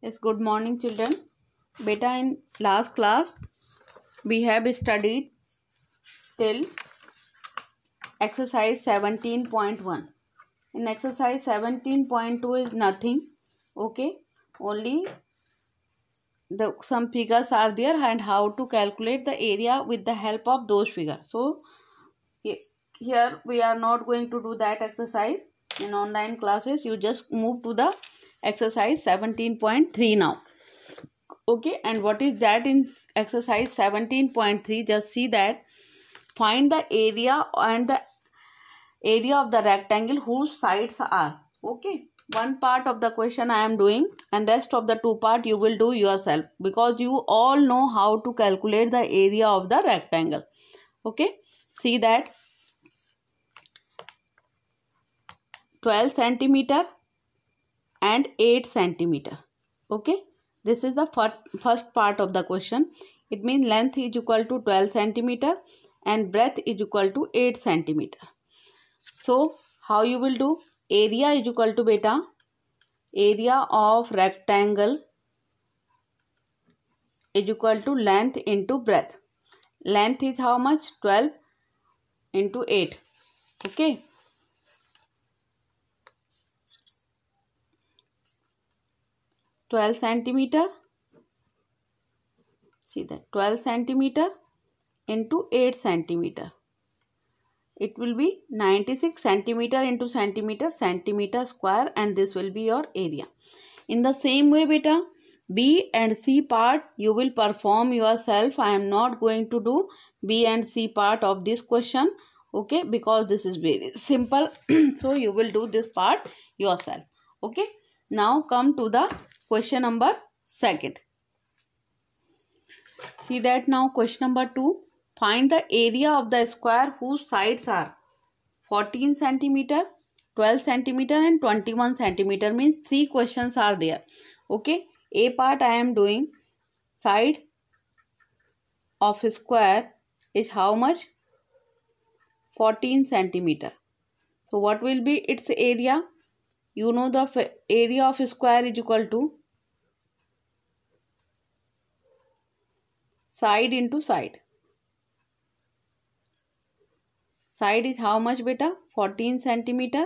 Yes, good morning children. Beta, in last class we have studied till exercise 17.1. In exercise 17.2 is nothing. Okay, only some figures are there and how to calculate the area with the help of those figures. So here we are not going to do that exercise in online classes. You just move to the exercise 17.3 now. Okay, and what is that in exercise 17.3? Just see that. Find the area and the area of the rectangle whose sides are. Okay, one part of the question I am doing and rest of the two part you will do yourself, because you all know how to calculate the area of the rectangle. Okay, see that 12 centimeter and 8 centimeter. Okay, this is the first part of the question. It means length is equal to 12 centimeter and breadth is equal to 8 centimeter. So how you will do? Area is equal to beta area of rectangle is equal to length into breadth. Length is how much? 12 into 8. Okay, 12 centimeter. See that 12 centimeter into 8 centimeter. It will be 96 centimeter into centimeter square, and this will be your area. In the same way beta, B and C part you will perform yourself. I am not going to do B and C part of this question. Okay, because this is very simple. So you will do this part yourself. Okay, now come to the question number 2. See that now question number 2. Find the area of the square whose sides are 14 centimeter, 12 centimeter and 21 centimeter. Means 3 questions are there. Okay, A part I am doing. Side of a square is how much? 14 centimeter. So what will be its area? You know the area of a square is equal to side into side. Side is how much beta? 14 centimeter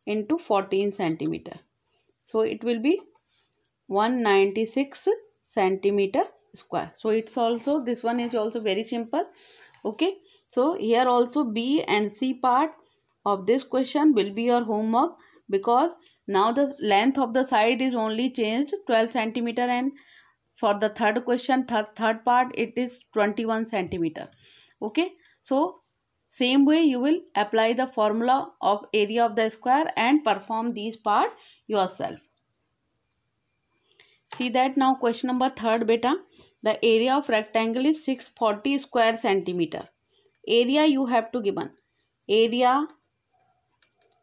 into 14 centimeter. So it will be 196 centimeter square. So it's also, this one is also very simple. Okay, so here also B and C part of this question will be your homework, because now the length of the side is only changed 12 centimeter, and for the third question, third part, it is 21 centimeter. Okay, so same way you will apply the formula of area of the square and perform these part yourself. See that now question number 3 beta. The area of rectangle is 640 square centimeter. Area you have to given. Area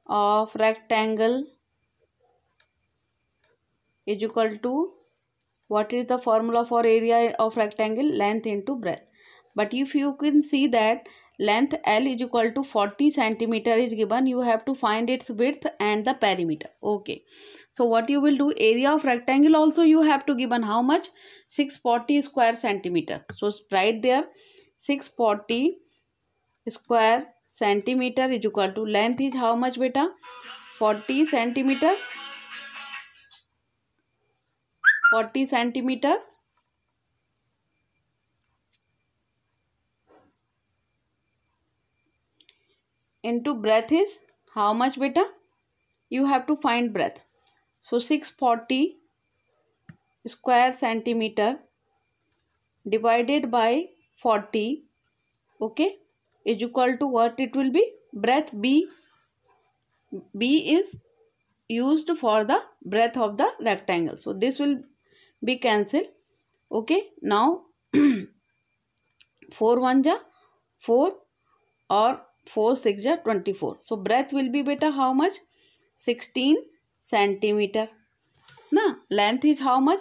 of rectangle is equal to, what is the formula for area of rectangle? Length into breadth. But if you can see that length L is equal to 40 centimeter is given, you have to find its width and the perimeter. Okay, so what you will do, area of rectangle also you have to given how much? 640 square centimeter. So right there 640 square centimeter is equal to length is how much beta? 40 centimeter. 40 centimeter into breadth is how much beta? You have to find breadth. So 640 square centimeter divided by 40, okay, is equal to what it will be? Breadth B. B is used for the breadth of the rectangle. So this will be cancelled. Okay, now 4 1 ja 4 or 4 6 ja 24. So breadth will be beta how much? 16 centimeter. Now length is how much?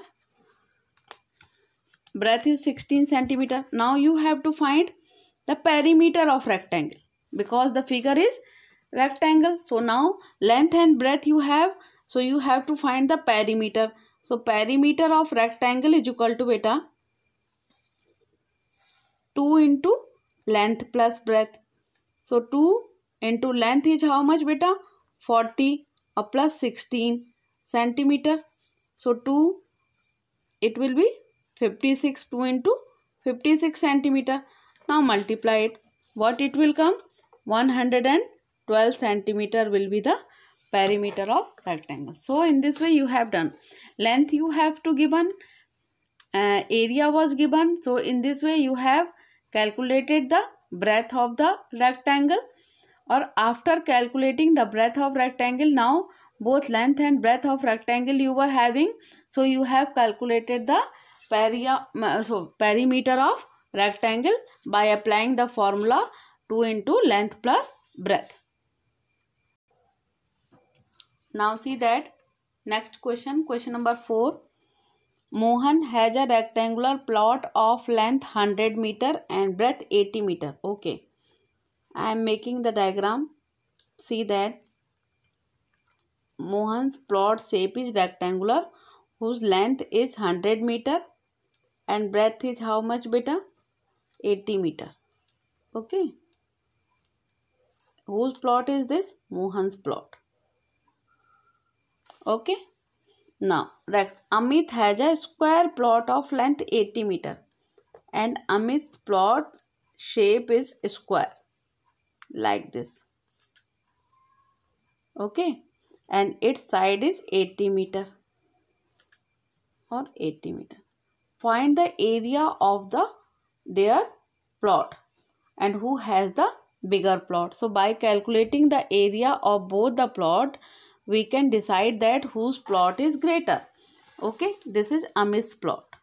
Breadth is 16 centimeter. Now you have to find the perimeter of rectangle, because the figure is rectangle. So now length and breadth you have, so you have to find the perimeter. So perimeter of rectangle is equal to beta 2 into length plus breadth. So 2 into length is how much beta? 40 plus 16 centimeter. So 2, it will be 56. 2 into 56 centimeter. Now multiply it. What it will come? 112 centimeter will be the perimeter of rectangle. So in this way you have done. Length you have to given, area was given. So in this way you have calculated the breadth of the rectangle, or after calculating the breadth of rectangle, now both length and breadth of rectangle you were having. So you have calculated the perimeter of rectangle by applying the formula 2 into length plus breadth. Now see that next question, question number 4. Mohan has a rectangular plot of length 100 meter and breadth 80 meter. Okay, I am making the diagram. See that Mohan's plot shape is rectangular whose length is 100 meter and breadth is how much beta? 80 meter. Okay, whose plot is this? Mohan's plot. Okay, now Amit has a square plot of length 80 meter and Amit's plot shape is square like this. Okay, and its side is 80 meter or 80 meter. Find the area of their plot and who has the bigger plot. So by calculating the area of both the plot, we can decide that whose plot is greater. Okay, this is Amit's plot.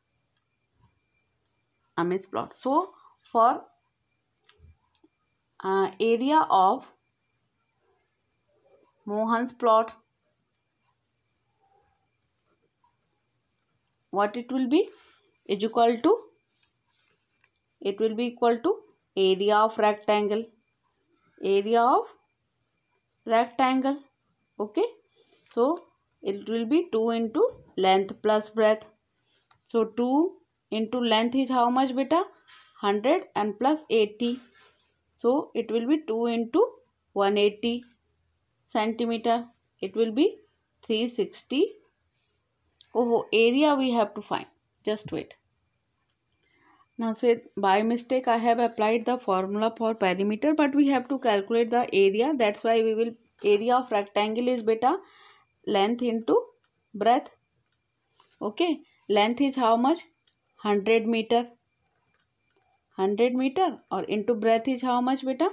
Amit's plot. So for area of Mohan's plot, what it will be? Is equal to, it will be equal to area of rectangle. Area of rectangle. Okay, so it will be 2 into length plus breadth. So 2 into length is how much beta? 100 and plus 80. So it will be 2 into 180 centimeter. It will be 360. Oh, area we have to find. Just wait. Now say by mistake I have applied the formula for perimeter, but we have to calculate the area. That's why we will, area of rectangle is beta length into breadth. Okay, length is how much? 100 meter. 100 meter or into breadth is how much beta?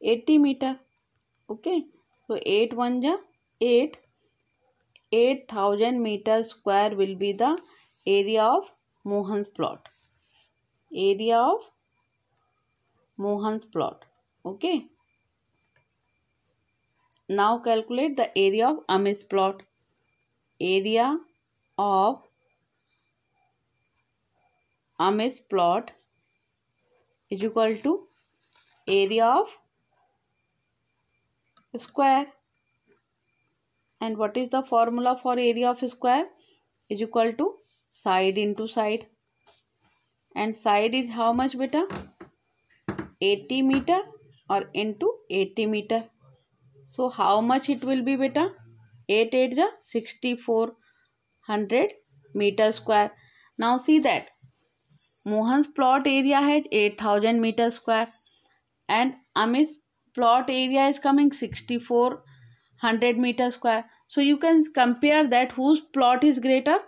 80 meter. Okay, so 8 1 ja 8. 8000 meter square will be the area of Mohan's plot. Area of Mohan's plot. Okay. Now calculate the area of Amit's plot. Area of Amit's plot is equal to area of square. And what is the formula for area of square? Is equal to side into side. And side is how much beta? 80 meter or into 80 meter. So how much it will be beta? 8 8 ja 6400 meter square. Now see that Mohan's plot area has 8000 meter square and Amit's plot area is coming 6400 meter square. So you can compare that whose plot is greater?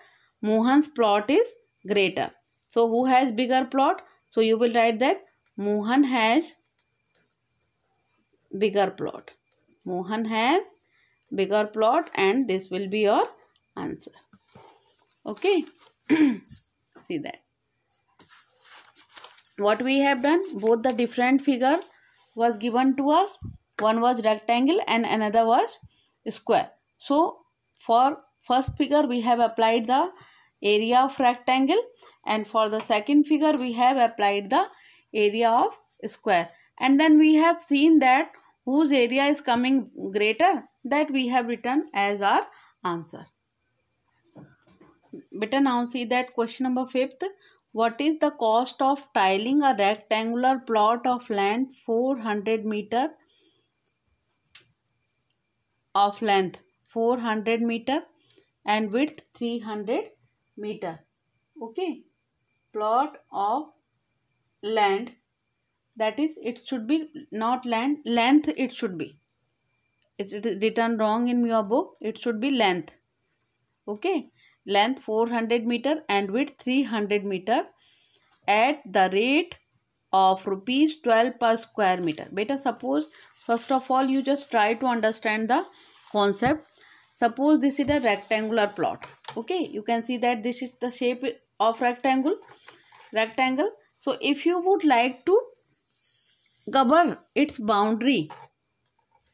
Mohan's plot is greater. So who has bigger plot? So you will write that Mohan has bigger plot. Mohan has bigger plot and this will be your answer. Okay. See that. What we have done, both the different figure was given to us. One was rectangle and another was square. So for first figure we have applied the area of rectangle and for the second figure we have applied the area of square. And then we have seen that whose area is coming greater, that we have written as our answer. Beta, now see that question number 5th. What is the cost of tiling a rectangular plot of land 400 meter of length 400 meter and width 300 meter? Okay, plot of land, that is, it should be not land, length it should be. It is written wrong in your book. It should be length. Okay, length 400 meter and width 300 meter at the rate of rupees 12 per square meter. Beta, suppose first of all you just try to understand the concept. Suppose this is a rectangular plot. Okay, you can see that this is the shape of rectangle. So if you would like to cover its boundary,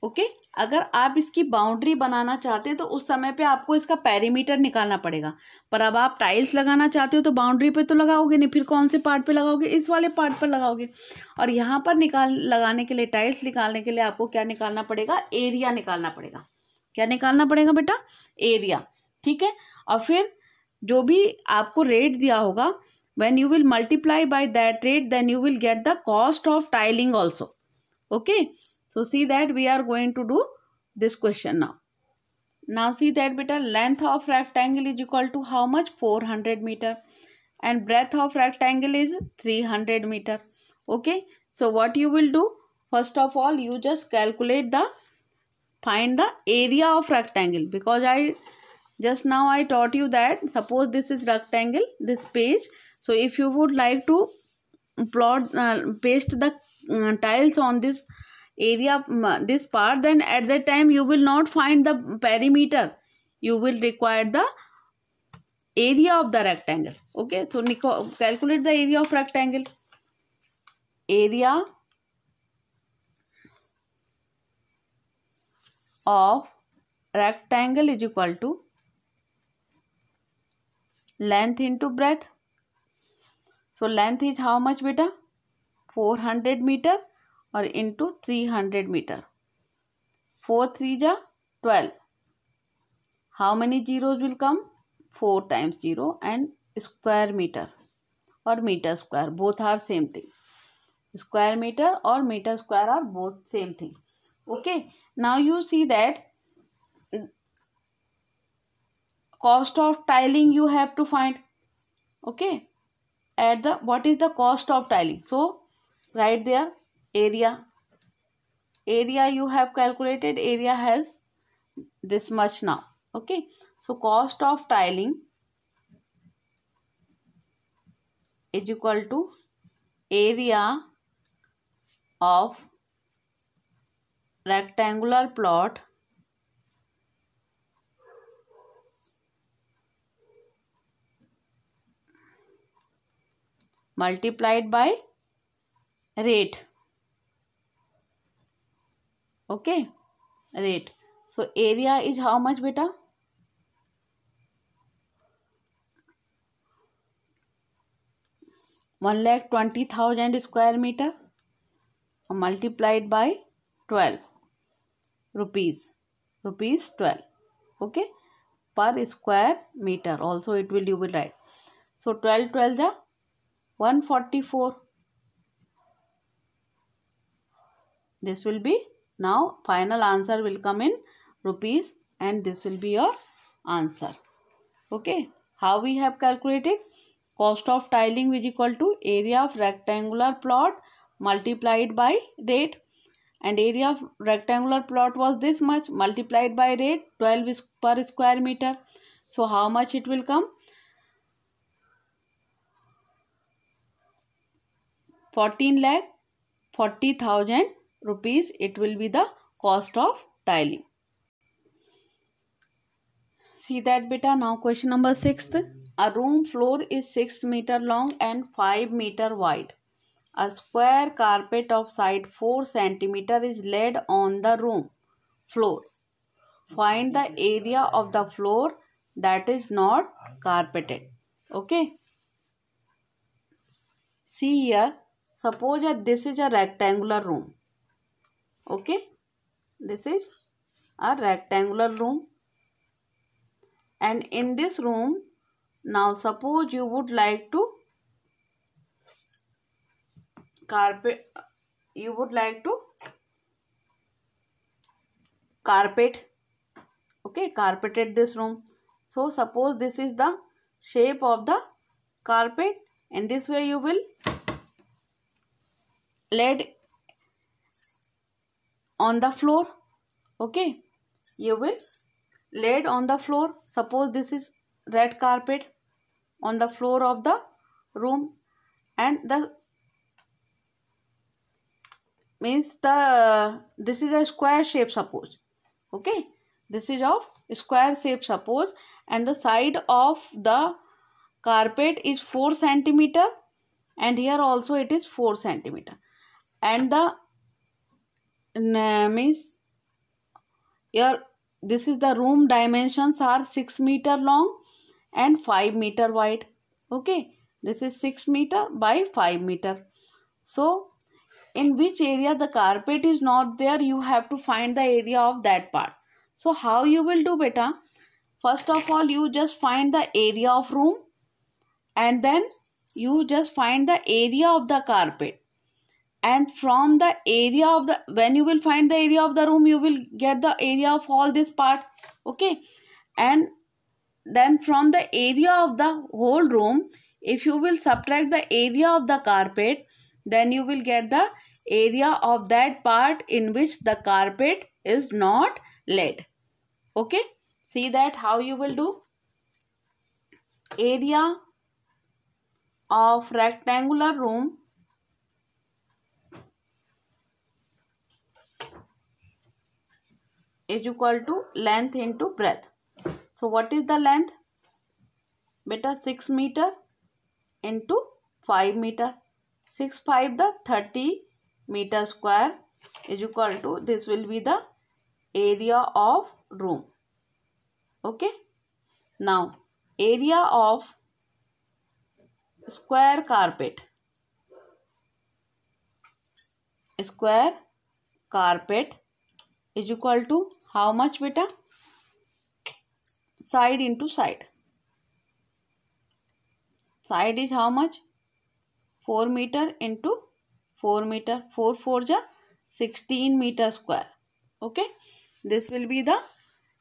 okay अगर आप इसकी boundary बनाना चाहते हैं तो उस समय पे आपको इसका पेरीमीटर निकालना पड़ेगा। पर अब आप टाइल्स लगाना चाहते हो तो बाउंड्री पे तो लगाओगे नहीं, फिर कौन से पार्ट पे लगाओगे? इस वाले पार्ट पर लगाओगे। और यहाँ पर लगाने के लिए, टाइल्स निकालने के लिए आपको क्या निकालना पड़ेगा? एरिया निकालना पड़ेगा। क्या निकालना पड़ेगा बेटा? एरिया। ठीक है, और फिर जो भी आपको रेट दिया होगा, when you will multiply by that rate, then you will get the cost of tiling also. Okay, so see that we are going to do this question now. Now see that beta, length of rectangle is equal to how much? 400 meter, and breadth of rectangle is 300 meter. Okay, so what you will do, first of all you just calculate the, find the area of rectangle, because I just now I taught you that suppose this is rectangle, this page. So if you would like to plot paste the tiles on this area, this part, then at that time you will not find the perimeter, you will require the area of the rectangle. Okay, so calculate the area of rectangle. Area of rectangle is equal to length into breadth. So length is how much beta? 400 meter or into 300 meter. 4 3 ja 12. How many zeros will come? 4 times 0, and square meter or meter square, both are same thing. Square meter or meter square are both same thing. Okay, now you see that cost of tiling you have to find. Okay, at the, what is the cost of tiling? So right there, area you have calculated, area has this much now. Okay, so cost of tiling is equal to area of rectangular plot multiplied by rate. Okay, rate. So area is how much beta? 1,20,000 square meter multiplied by 12 rupees. Rupees 12. Okay, per square meter also it will, you will write. So 12 12 the 144. This will be, now final answer will come in rupees, and this will be your answer. Okay, how we have calculated? Cost of tiling is equal to area of rectangular plot multiplied by rate, and area of rectangular plot was this much, multiplied by rate 12 is per square meter. So how much it will come? 14,40,000 rupees. It will be the cost of tiling. See that beta. Now question number 6th. A room floor is 6 meter long and 5 meter wide. A square carpet of side 4 centimeter is laid on the room floor. Find the area of the floor that is not carpeted. Okay. See here. Suppose that this is a rectangular room. Okay. This is a rectangular room. And in this room, Now suppose you would like to carpet okay, carpeted this room. So suppose this is the shape of the carpet, and this way you will lay on the floor. Okay, you will lay on the floor. Suppose this is red carpet on the floor of the room, and the means the this is a square shape, suppose. Okay, this is of square shape, suppose, and the side of the carpet is 4 centimeter, and here also it is 4 centimeter, and the means here this is the room dimensions are 6 meter long and 5 meter wide. Okay, this is 6 meter by 5 meter. So in which area the carpet is not there, you have to find the area of that part. So how you will do, beta? First of all, you just find the area of room, and then you just find the area of the carpet, and from the area of the, when you will find the area of the room, you will get the area of all this part. Okay, and then from the area of the whole room, if you will subtract the area of the carpet, then you will get the area of that part in which the carpet is not laid. Okay, see that how you will do. Area of rectangular room is equal to length into breadth. So what is the length? Beta 6 meter into 5 meter. 6 5 the 30 meter square is equal to, this will be the area of room. Okay. Now area of square carpet. Square carpet is equal to how much, beta? Side into side. Side is how much? 4 meter into 4 meter. 4 4 ja 16 meter square. Okay, this will be the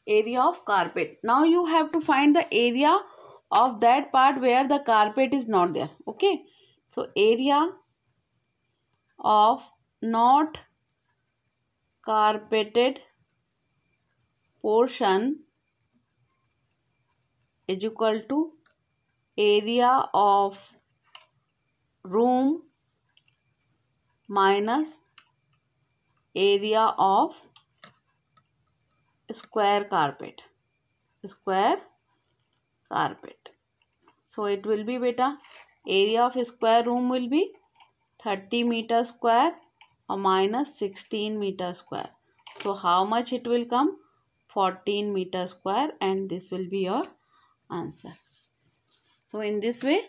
area of carpet. Now you have to find the area of that part where the carpet is not there. Okay, so area of not carpeted portion is equal to area of room minus area of square carpet. Square carpet. So it will be, beta, area of square room will be 30 meter square or minus 16 meter square. So how much it will come? 14 meter square, and this will be your answer. So in this way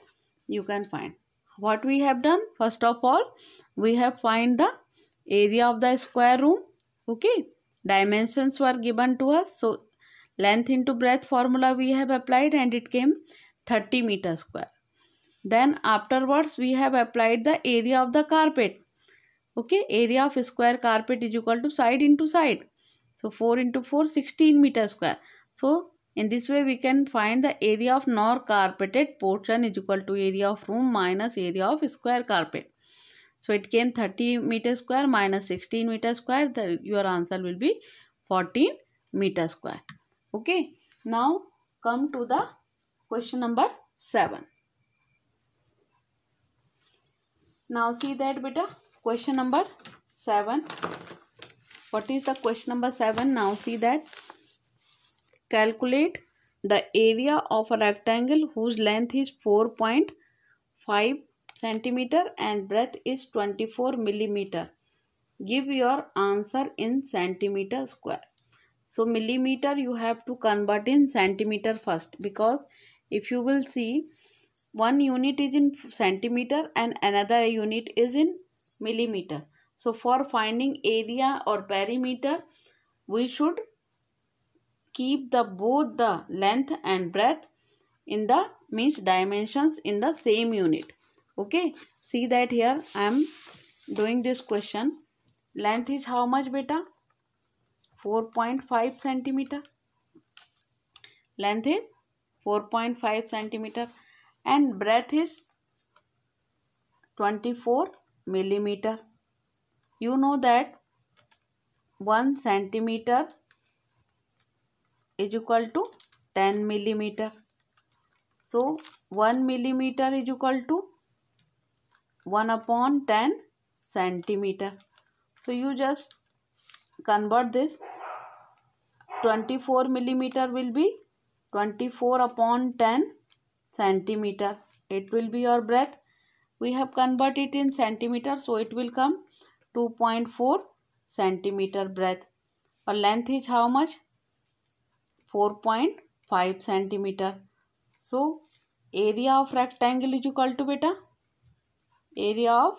you can find what we have done. First of all, we have find the area of the square room. Okay, dimensions were given to us, so length into breadth formula we have applied, and it came 30 meter square. Then afterwards we have applied the area of the carpet. Okay, area of square carpet is equal to side into side. So 4 into 4 16 meter square. So in this way we can find the area of non-carpeted portion is equal to area of room minus area of square carpet. So it came 30 meter square minus 16 meter square. Your answer will be 14 meter square. Okay, now come to the question number 7. Now see that, beta, question number 7. What is the question number 7? Now see that. Calculate the area of a rectangle whose length is 4.5 centimeter and breadth is 24 millimeter. Give your answer in centimeter square. So millimeter you have to convert in centimeter first, because if you will see, one unit is in centimeter and another unit is in millimeter. So for finding area or perimeter, we should keep both the length and breadth in the means dimensions in the same unit. Okay, see that here I am doing this question. Length is how much beta? 4.5 centimeter. Length is 4.5 centimeter and breadth is 24 millimeter. You know that 1 centimeter is equal to 10 millimeter. So 1 millimeter is equal to 1 upon 10 centimeter. So you just convert this. 24 millimeter will be 24 upon 10 centimeter. It will be your breadth. We have converted it in centimeter, so it will come 2.4 centimeter breadth. Or length is how much? 4.5 centimeter. So area of rectangle is equal to beta? Area of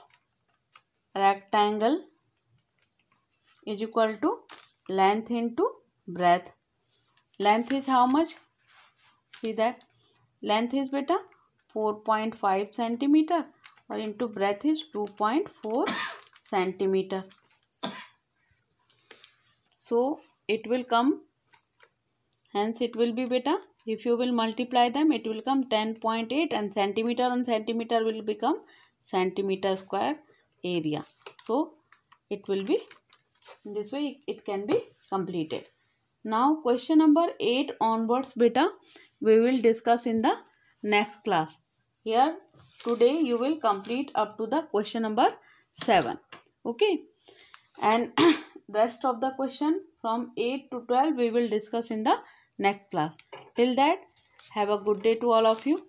rectangle is equal to length into breadth. Length is how much? See that length is beta 4.5 centimeter or into breadth is 2.4 centimeter. So it will come, hence it will be beta, if you will multiply them it will come 10.8 and centimeter on centimeter will become centimeter square area. So it will be in this way, it can be completed. Now question number 8 onwards beta we will discuss in the next class. Here today you will complete up to the question number 7. Okay, and rest of the question from 8 to 12 we will discuss in the next class. Till that, have a good day to all of you.